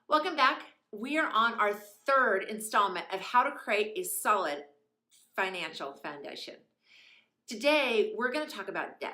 Welcome back. We are on our third installment of how to create a solid financial foundation. Today, we're going to talk about debt.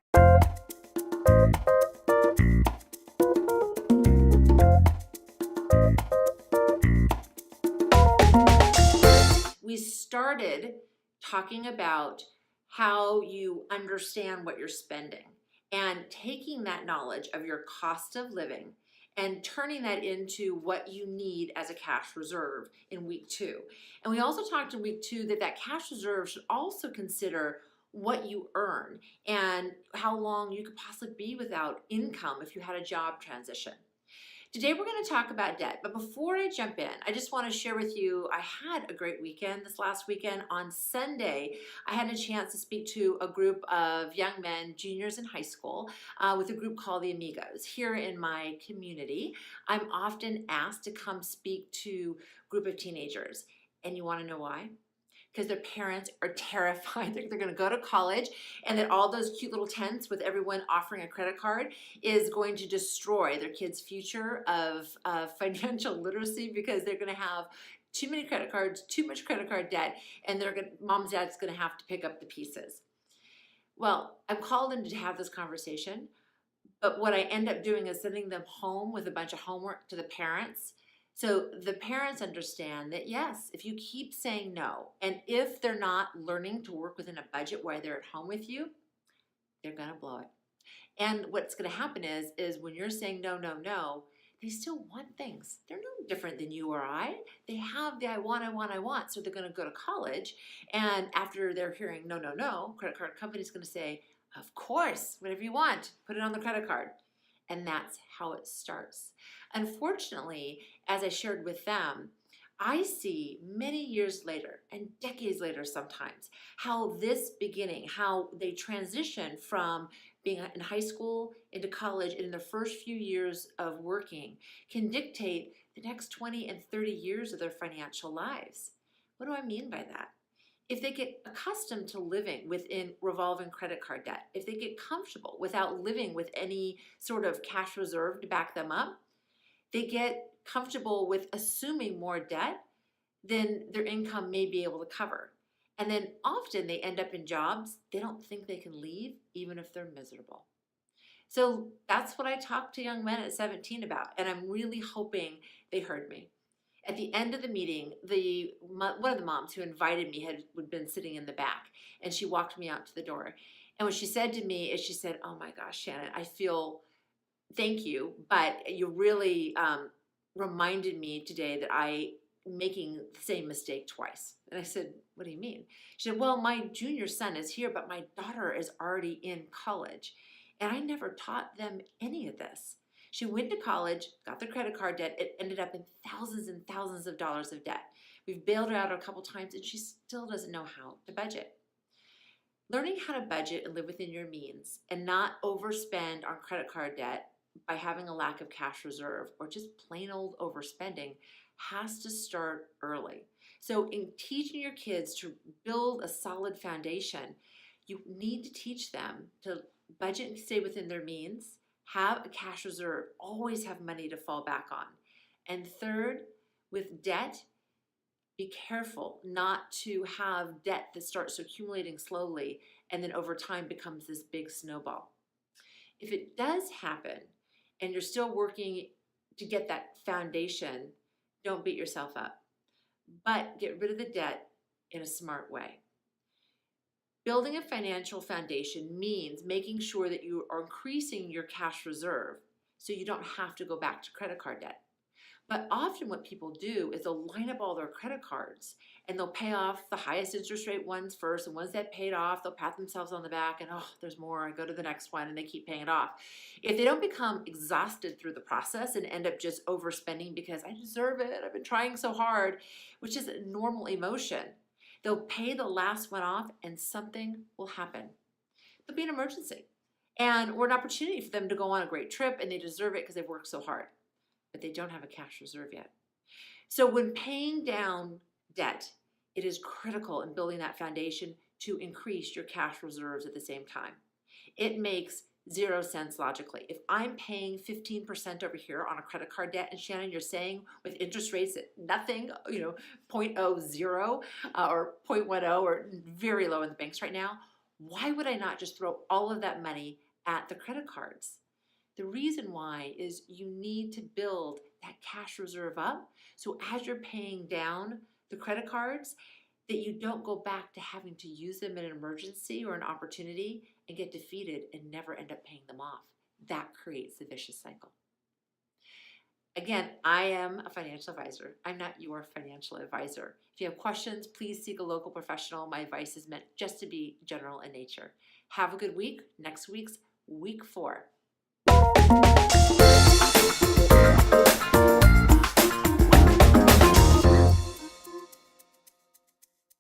We started talking about how you understand what you're spending and taking that knowledge of your cost of living and turning that into what you need as a cash reserve in week two. And we also talked in week two that cash reserve should also consider what you earn and how long you could possibly be without income if you had a job transition. Today we're going to talk about debt, but before I jump in, I just want to share with you, I had a great weekend this last weekend. On Sunday, I had a chance to speak to a group of young men, juniors in high school, with a group called the Amigos. Here in my community, I'm often asked to come speak to a group of teenagers. And you want to know why? Because their parents are terrified they're going to go to college and that all those cute little tents with everyone offering a credit card is going to destroy their kids' future of financial literacy, because they're going to have too many credit cards, too much credit card debt, and mom and dad's going to have to pick up the pieces. Well, I'm called in to have this conversation, but what I end up doing is sending them home with a bunch of homework to the parents. So the parents understand that, yes, if you keep saying no, and if they're not learning to work within a budget while they're at home with you, they're going to blow it. And what's going to happen is when you're saying no, no, no, they still want things. They're no different than you or I. They have the I want. So they're going to go to college. And after they're hearing no, no, no, credit card company's going to say, of course, whatever you want, put it on the credit card. And that's how it starts. Unfortunately, as I shared with them, I see many years later and decades later sometimes how this beginning, how they transition from being in high school into college, and in the first few years of working can dictate the next 20 and 30 years of their financial lives. What do I mean by that? If they get accustomed to living within revolving credit card debt, if they get comfortable without living with any sort of cash reserve to back them up, they get comfortable with assuming more debt than their income may be able to cover. And then often they end up in jobs they don't think they can leave, even if they're miserable. So that's what I talk to young men at 17 about, and I'm really hoping they heard me. At the end of the meeting, one of the moms who invited me had been sitting in the back, and she walked me out to the door. And what she said to me is, she said, "Oh my gosh, Shannon, I feel, thank you, but you really reminded me today that I making the same mistake twice." And I said, "What do you mean?" She said, "Well, my junior son is here, but my daughter is already in college, and I never taught them any of this." She went to college, got the credit card debt. It ended up in thousands and thousands of dollars of debt. We've bailed her out a couple times, and she still doesn't know how to budget. Learning how to budget and live within your means and not overspend on credit card debt by having a lack of cash reserve or just plain old overspending has to start early. So in teaching your kids to build a solid foundation, you need to teach them to budget and stay within their means, have a cash reserve, always have money to fall back on. And third, with debt, be careful not to have debt that starts accumulating slowly and then over time becomes this big snowball. If it does happen and you're still working to get that foundation, don't beat yourself up, but get rid of the debt in a smart way. Building a financial foundation means making sure that you are increasing your cash reserve so you don't have to go back to credit card debt. But often what people do is they'll line up all their credit cards and they'll pay off the highest interest rate ones first, and once that paid off, they'll pat themselves on the back and, oh, there's more, I go to the next one, and they keep paying it off. If they don't become exhausted through the process and end up just overspending because I deserve it, I've been trying so hard, which is a normal emotion, they'll pay the last one off and something will happen. There'll be an emergency or an opportunity for them to go on a great trip, and they deserve it because they've worked so hard, but they don't have a cash reserve yet. So when paying down debt, it is critical in building that foundation to increase your cash reserves at the same time. It makes 0 cents logically. If I'm paying 15% over here on a credit card debt, and Shannon, you're saying with interest rates at nothing, 0.00 or 0.10 or very low in the banks right now, why would I not just throw all of that money at the credit cards? The reason why is you need to build that cash reserve up. So as you're paying down the credit cards, that you don't go back to having to use them in an emergency or an opportunity and get defeated and never end up paying them off. That creates the vicious cycle. Again, I am a financial advisor. I'm not your financial advisor. If you have questions, please seek a local professional. My advice is meant just to be general in nature. Have a good week. Next week's week 4.